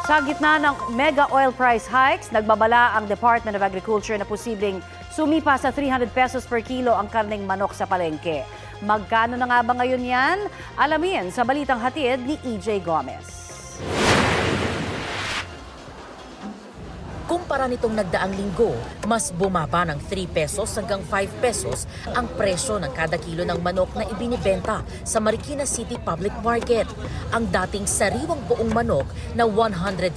Sa gitna ng mega oil price hikes, nagbabala ang Department of Agriculture na posibleng sumipa sa 300 pesos per kilo ang karneng manok sa palengke. Magkano na nga ba ngayon yan? Alamin sa balitang hatid ni EJ Gomez. Kumpara nitong nagdaang linggo, mas bumaba ng 3 pesos hanggang 5 pesos ang presyo ng kada kilo ng manok na ibinibenta sa Marikina City Public Market. Ang dating sariwang buong manok na 153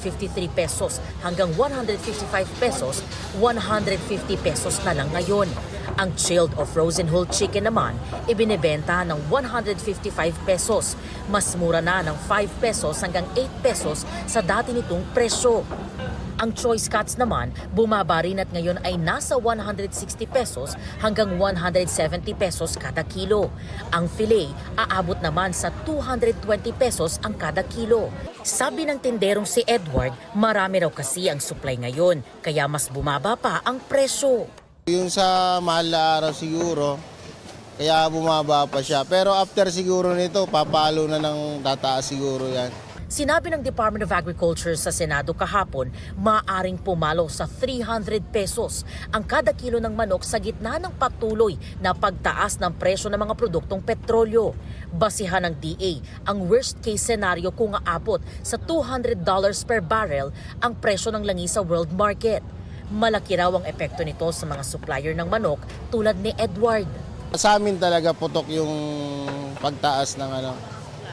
pesos hanggang 155 pesos, 150 pesos na lang ngayon. Ang chilled o frozen whole chicken naman, ibinibenta ng 155 pesos. Mas mura na ng 5 pesos hanggang 8 pesos sa dati nitong presyo. Ang choice cuts naman, bumaba rin at ngayon ay nasa 160 pesos hanggang 170 pesos kada kilo. Ang filet, aabot naman sa 220 pesos ang kada kilo. Sabi ng tinderong si Edward, marami raw kasi ang supply ngayon, kaya mas bumaba pa ang presyo. Yung sa mahal na araw siguro, kaya bumaba pa siya. Pero after siguro nito, papalo na ng tataas siguro yan. Sinabi ng Department of Agriculture sa Senado kahapon, maaaring pumalo sa 300 pesos ang kada kilo ng manok sa gitna ng patuloy na pagtaas ng presyo ng mga produktong petrolyo. Basihan ng DA ang worst case scenario kung aabot sa $200 per barrel ang presyo ng langis sa world market. Malaki raw ang epekto nito sa mga supplier ng manok tulad ni Edward. Sa amin talaga putok yung pagtaas ng ano.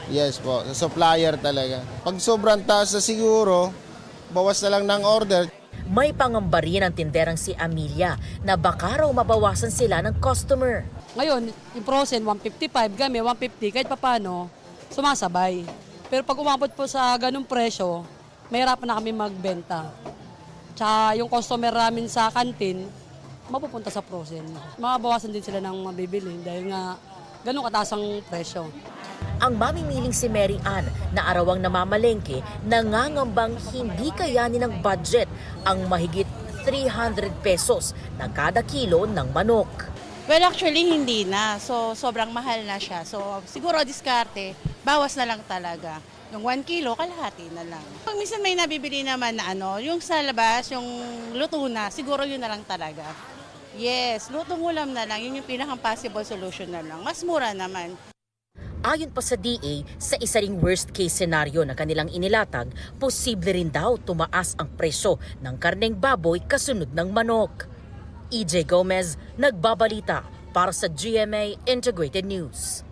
Yes po, sa supplier talaga. Pag sobrang taas na siguro, bawas na lang ng order. May pangamba rin ang tinderang si Amelia na baka raw mabawasan sila ng customer. Ngayon, yung frozen 155, kami 150, kahit papano, sumasabay. Pero pag umabot po sa ganung presyo, mahirapan na kami magbenta. Tsaka yung customer namin sa kantin, mapupunta sa frozen. Mabawasan din sila ng mabibili dahil nga ganun kataas ang presyo. Ang mamimiling si Mary Ann na arawang namamalengke nangangambang hindi kayanin ng budget ang mahigit 300 pesos na kada kilo ng manok. Well, actually hindi na. So, sobrang mahal na siya. So, siguro diskarte, bawas na lang talaga. Yung 1 kilo, kalahati na lang. Pag minsan may nabibili naman na yung sa labas, yung luto na, siguro yun na lang talaga. Yes, lutong ulam na lang. Yun yung pinakang possible solution na lang. Mas mura naman. Ayon pa sa DA, sa isa ring worst case scenario na kanilang inilatag, posible rin daw tumaas ang presyo ng karneng baboy kasunod ng manok. EJ Gomez, nagbabalita para sa GMA Integrated News.